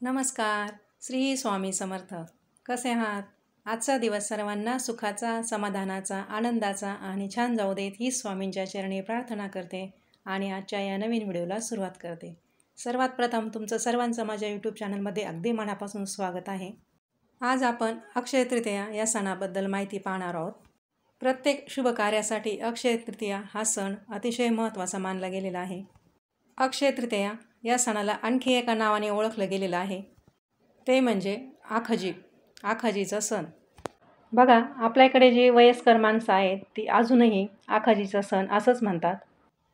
नमस्कार. श्री स्वामी समर्थ. कसे आहात? आजचा दिवस सर्वांना सुखाचा, समाधानाचा, आनंदाचा आणि छान जाऊ देत ही स्वामींच्या चरणी प्रार्थना करते आणि आजच्या या नवीन व्हिडिओला सुरुवात करते. सर्वात प्रथम तुमचं सर्वांचं माझ्या यूट्यूब चॅनलमध्ये अगदी मनापासून स्वागत आहे. आज आपण अक्षय तृतीया या सणाबद्दल माहिती पाहणार आहोत. प्रत्येक शुभ कार्यासाठी अक्षय तृतीया हा सण अतिशय महत्त्वाचा मानला गेलेला आहे. अक्षय तृतीया या सणाला आणखी एका नावाने ओळखलं गेलेलं आहे, ते म्हणजे आखाजीचा सण. बघा, आपल्याकडे जी वयस्कर माणसं आहेत ती अजूनही आखाजीचा सण असंच म्हणतात.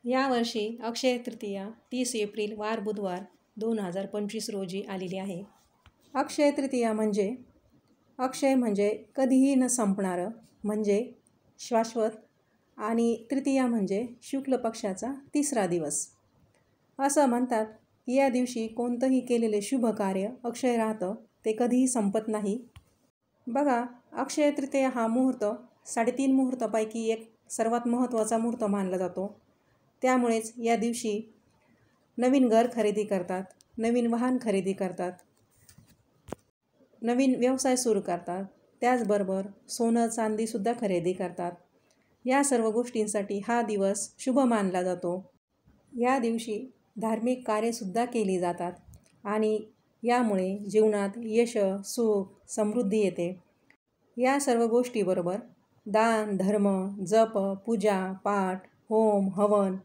यावर्षी अक्षय तृतीया 30 एप्रिल वार बुधवार 2025 रोजी आलेली आहे. अक्षय तृतीया म्हणजे अक्षय म्हणजे कधीही न संपणारं, म्हणजे शाश्वत, आणि तृतीया म्हणजे शुक्ल पक्षाचा 3रा दिवस. असं म्हणतात की या दिवशी कोणतंही केलेले शुभ कार्य अक्षय राहतं, ते कधीही संपत नाही. बघा, अक्षय तृतीया हा मुहूर्त 3.5 मुहूर्तापैकी एक सर्वात महत्त्वाचा मुहूर्त मानला जातो. त्यामुळेच या दिवशी नवीन घर खरेदी करतात, नवीन वाहन खरेदी करतात, नवीन व्यवसाय सुरू करतात, त्याचबरोबर सोनं चांदीसुद्धा खरेदी करतात. या सर्व गोष्टींसाठी हा दिवस शुभ मानला जातो. या दिवशी धार्मिक कार्यसुद्धा केली जातात आणि यामुळे जीवनात यश, सुख, समृद्धी येते. या सर्व गोष्टीबरोबर दान, धर्म, जप, पूजा, पाठ, होम, हवन,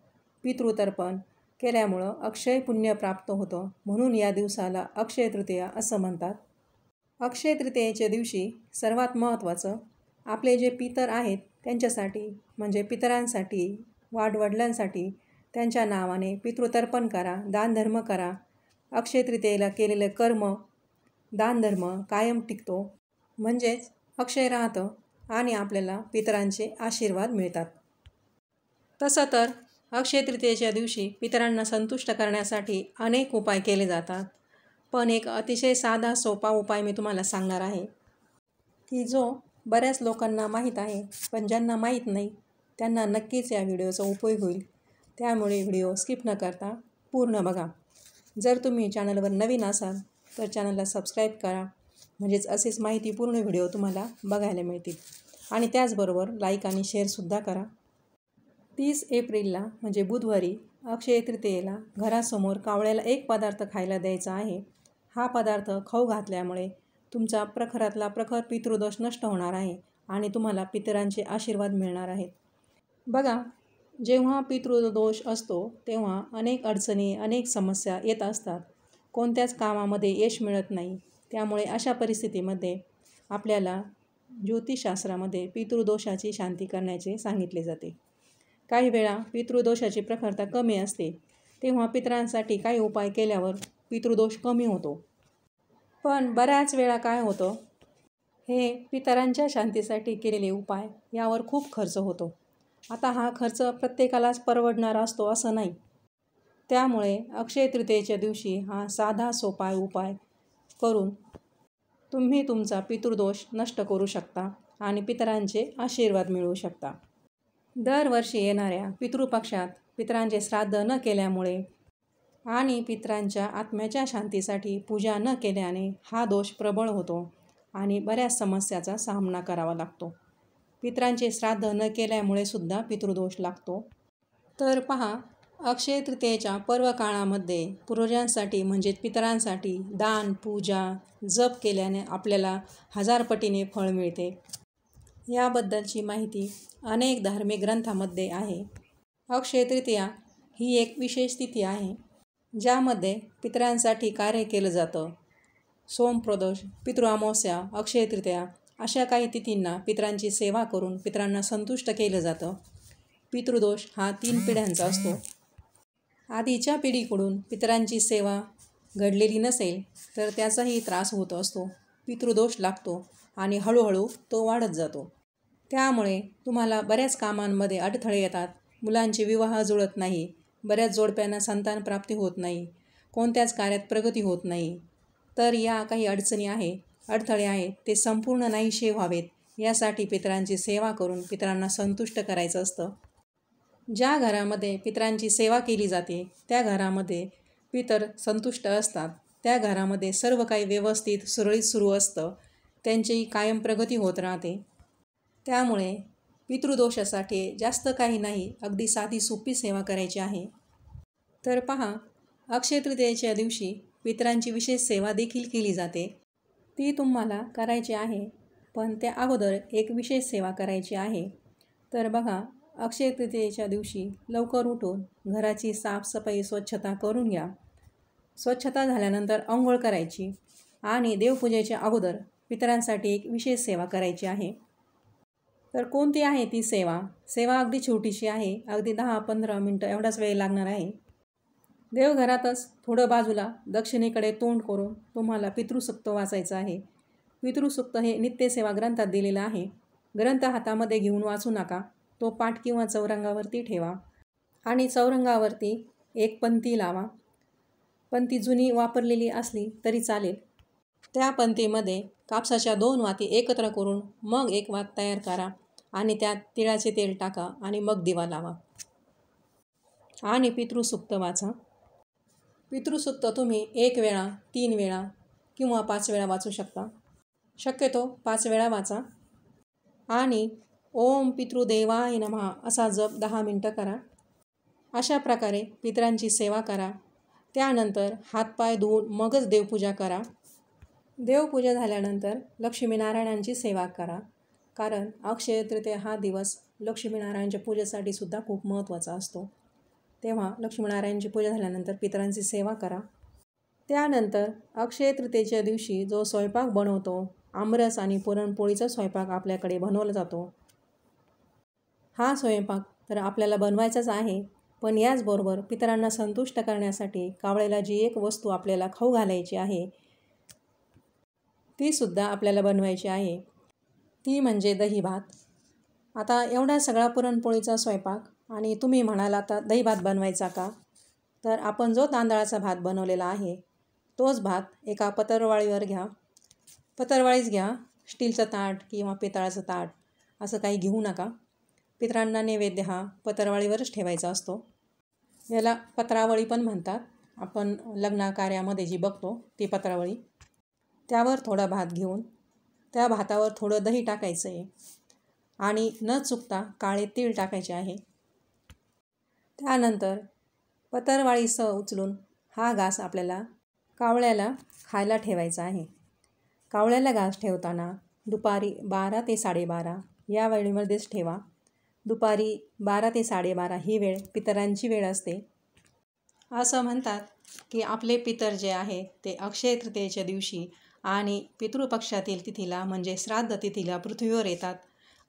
पितृतर्पण केल्यामुळं अक्षय पुण्य प्राप्त होतं. म्हणून या दिवसाला अक्षय तृतीया असं म्हणतात. अक्षय तृतीयेच्या दिवशी सर्वात महत्त्वाचं, आपले जे पितर आहेत त्यांच्यासाठी, म्हणजे पितरांसाठी, वाडवडिलांसाठी त्यांच्या नावाने पितृतर्पण करा, दानधर्म करा. अक्षय तृतीयेला केलेलं कर्म, दानधर्म कायम टिकतो, म्हणजेच अक्षय राहतं आणि आपल्याला पितरांचे आशीर्वाद मिळतात. तसं तर अक्षय तृतीयेच्या दिवशी पितरांना संतुष्ट करण्यासाठी अनेक उपाय केले जातात, पण एक अतिशय साधा सोपा उपाय मी तुम्हाला सांगणार आहे की जो बऱ्याच लोकांना माहीत आहे, पण ज्यांना माहीत नाही त्यांना नक्कीच या व्हिडिओचा उपयोग होईल. त्यामुळे व्हिडिओ स्किप न करता पूर्ण बघा. जर तुम्ही चॅनलवर नवीन असाल तर चॅनलला सबस्क्राईब करा, म्हणजेच असेच माहितीपूर्ण व्हिडिओ तुम्हाला बघायला मिळतील. आणि त्याचबरोबर लाईक आणि शेअरसुद्धा करा. 30 एप्रिलला म्हणजे बुधवारी अक्षय तृतीयेला घरासमोर कावळ्याला एक पदार्थ खायला द्यायचा आहे. हा पदार्थ खाऊ घातल्यामुळे तुमचा प्रखरातला प्रखर पितृदोष नष्ट होणार आहे आणि तुम्हाला पितरांचे आशीर्वाद मिळणार आहेत. बघा, जेव्हा पितृदोष असतो तेव्हा अनेक अडचणी, अनेक समस्या येत असतात. कोणत्याच कामामध्ये यश मिळत नाही. त्यामुळे अशा परिस्थितीमध्ये आपल्याला ज्योतिषशास्त्रामध्ये पितृदोषाची शांती करण्याचे सांगितले जाते. काही वेळा पितृदोषाची प्रखरता कमी असते, तेव्हा पितरांसाठी काही उपाय केल्यावर पितृदोष कमी होतो. पण बऱ्याच वेळा काय होतं, हे पितरांच्या शांतीसाठी केलेले उपाय यावर खूप खर्च होतो. आता हा खर्च प्रत्येकालाच परवडणारा असतो असं नाही. त्यामुळे अक्षय तृतीयेच्या दिवशी हा साधा सोपा उपाय करून तुम्ही तुमचा पितृदोष नष्ट करू शकता आणि पितरांचे आशीर्वाद मिळवू शकता. दरवर्षी येणाऱ्या पितृपक्षात पितरांचे श्राद्ध न केल्यामुळे आणि पितरांच्या आत्म्याच्या शांतीसाठी पूजा न केल्याने हा दोष प्रबळ होतो आणि बऱ्याच समस्याचा सामना करावा लागतो. पितरांचे श्राद्ध न केल्यामुळे सुद्धा पितृदोष लागतो. तर पहा, अक्षय तृतीयेच्या पर्व काळामध्ये पूर्वजांसाठी म्हणजेच पितरांसाठी दान, पूजा, जप केल्याने आपल्याला 1000 पटीने फळ मिळते. याबद्दलची माहिती अनेक धार्मिक ग्रंथामध्ये आहे. अक्षय तृतीया ही एक विशेष तिथी आहे ज्यामध्ये पितरांसाठी कार्य केलं जातं. सोमप्रदोष, पितृअमावस्या, अक्षय तृतीया अशा काही तिथींना पितरांची सेवा करून पितरांना संतुष्ट केलं जातं. पितृदोष हा 3 पिढ्यांचा असतो. आधीच्या पिढीकडून पितरांची सेवा घडलेली नसेल तर त्याचाही त्रास होत असतो. पितृदोष लागतो आणि हळूहळू तो वाढत जातो. त्यामुळे तुम्हाला बऱ्याच कामांमध्ये अडथळे येतात. मुलांचे विवाह जुळत नाही, बऱ्याच जोडप्यांना संतान प्राप्ती होत नाही, कोणत्याच कार्यात प्रगती होत नाही. तर या काही अडचणी अडथळे आहेत, ते संपूर्ण नाहीसे व्हावेत यासाठी पितरांची सेवा करून पितरांना संतुष्ट करायचं असतं. ज्या घरामध्ये पितरांची सेवा केली जाते त्या घरामध्ये पितर संतुष्ट असतात. त्या घरामध्ये सर्व काही व्यवस्थित सुरळीत सुरू असतं, त्यांचीही कायम प्रगती होत राहते. त्यामुळे पितृदोषासाठी जास्त काही नाही, अगदी साधी सोपी सेवा करायची आहे. तर पहा, अक्षय तृतीयेच्या दिवशी पितरांची विशेष सेवा देखील केली जाते. ती तुम्हाला करायची आहे, पण त्या अगोदर एक विशेष सेवा करायची आहे. तर बघा, अक्षय तृतीयेच्या दिवशी लवकर उठून घराची साफसफाई स्वच्छता करून घ्या. स्वच्छता झाल्यानंतर अंघोळ करायची आणि देवपूजेच्या अगोदर पितरांसाठी एक विशेष सेवा करायची आहे. तर कोणती आहे ती सेवा? सेवा अगदी छोटीशी आहे, अगदी 10-15 मिनटं एवढाच वेळ लागणार आहे. देवघरातच थोडं बाजूला दक्षिणेकडे तोंड करून तुम्हाला पितृसूक्त वाचायचं आहे. पितृसूक्त हे नित्यसेवा ग्रंथात दिलेलं आहे. ग्रंथ हातामध्ये घेऊन वाचू नका, तो पाठ किंवा चौरंगावरती ठेवा आणि चौरंगावरती एक पंती लावा. पंती जुनी वापरलेली असली तरी चालेल. त्या पंतीमध्ये कापसाच्या 2 वाती एकत्र करून मग एक वात तयार करा आणि त्यात तिळाचे तेल टाका आणि मग दिवा लावा आणि पितृसूक्त वाचा. पितृसूक्त तुम्ही 1 वेळा, 3 वेळा किंवा 5 वेळा वाचू शकता. शक्यतो 5 वेळा वाचा आणि ओम पितृदेवाय नमः असा जप 10 मिनटं करा. अशा प्रकारे पितरांची सेवा करा. त्यानंतर हातपाय धुवून मगच देवपूजा करा. देवपूजा झाल्यानंतर लक्ष्मीनारायणांची सेवा करा, कारण अक्षय तृतीया हा दिवस लक्ष्मीनारायणांच्या पूजेसाठी सुद्धा खूप महत्त्वाचा असतो. तेव्हा लक्ष्मीनारायणांची पूजा झाल्यानंतर पितरांची सेवा करा. त्यानंतर अक्षय तृतीयेच्या दिवशी जो स्वयंपाक बनवतो, आमरस आणि पुरणपोळीचा स्वयंपाक आपल्याकडे बनवला जातो. हा स्वयंपाक तर आपल्याला बनवायचाच आहे, पण याचबरोबर पितरांना संतुष्ट करण्यासाठी कावळ्याला जी एक वस्तू आपल्याला खाऊ घालायची आहे, तीसुद्धा आपल्याला बनवायची आहे. ती म्हणजे दही भात. आता एवढा सगळा पुरणपोळीचा स्वयंपाक आणि तुम्ही म्हणाल आता दही भात बनवायचा का? तर आपण जो तांदळाचा भात बनवलेला आहे, तोच भात एका पत्रावळीवर घ्या. पत्रावळीच घ्या, स्टीलचं ताट किंवा पितळाचं ताट असं काही घेऊ नका. पितरांना नैवेद्य हा पत्रावळीवरच ठेवायचा असतो. याला पत्रावळी पण म्हणतात. आपण लग्न कार्यामध्ये जी बघतो ती पत्रावळी. त्यावर थोडा भात घेऊन त्या भातावर थोडं दही टाकायचं आहे आणि न चुकता काळे तीळ टाकायचे आहे. त्यानंतर पत्रावळीसह उचलून हा घास आपल्याला कावळ्याला खायला ठेवायचा आहे. कावळ्याला घास ठेवताना दुपारी 12 ते 12:30 या वेळेमध्येच ठेवा. दुपारी 12 ते 12:30 ही वेळ पितरांची वेळ असते. असं म्हणतात की आपले पितर जे आहे ते अक्षय तृतीयेच्या दिवशी आणि पितृपक्षातील तिथीला म्हणजे श्राद्ध तिथीला पृथ्वीवर येतात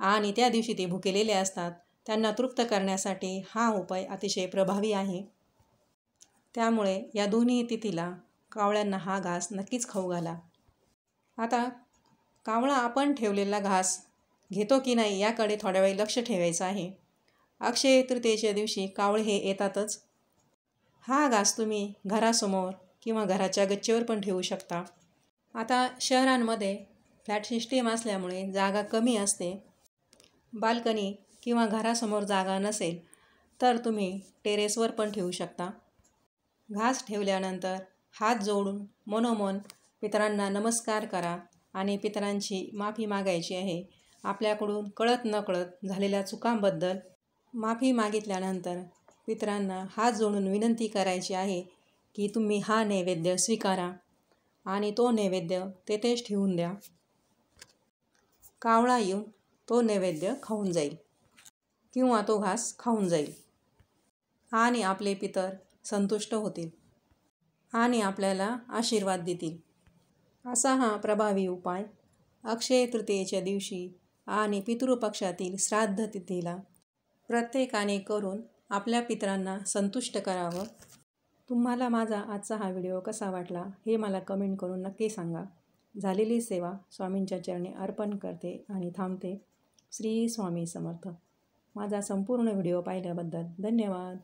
आणि त्या दिवशी ते भुकेलेले असतात. त्यांना तृप्त करण्यासाठी हा उपाय अतिशय प्रभावी आहे. त्यामुळे या दोन्ही तिथीला कावळ्यांना हा घास नक्कीच खाऊ घाला. आता कावळा आपण ठेवलेला घास घेतो की नाही याकडे थोड्या वेळ लक्ष ठेवायचं आहे. अक्षय तृतीयेच्या दिवशी कावळे हे येतातच. हा घास तुम्ही घरासमोर किंवा घराच्या गच्चीवर पण ठेवू शकता. आता शहरांमध्ये फ्लॅट सिस्टीम असल्यामुळे जागा कमी असते. बाल्कनी किंवा घरासमोर जागा नसेल तर तुम्ही टेरेसवर पण ठेवू शकता. घास ठेवल्यानंतर हात जोडून मनोमन पितरांना नमस्कार करा आणि पितरांची माफी मागायची आहे. आपल्याकडून कळत नकळत झालेल्या चुकांबद्दल माफी मागितल्यानंतर पितरांना हात जोडून विनंती करायची आहे की तुम्ही हा नैवेद्य स्वीकारा आणि तो नैवेद्य तेथेच ठेवून द्या. कावळा येऊन तो नैवेद्य खाऊन जाईल किंवा तो घास खाऊन जाईल आणि आपले पितर संतुष्ट होतील आणि आपल्याला आशीर्वाद देतील. असा हा प्रभावी उपाय अक्षय तृतीयेच्या दिवशी आणि पितृपक्षातील श्राद्ध तिथीला प्रत्येकाने करून आपल्या पितरांना संतुष्ट करावं. तुम्हाला माझा आजचा हा व्हिडिओ कसा वाटला हे मला कमेंट करून नक्की सांगा. झालेली सेवा स्वामींच्या चरणी अर्पण करते आणि थांबते. श्री स्वामी समर्थ. माझा संपूर्ण व्हिडिओ पाहिल्याबद्दल धन्यवाद.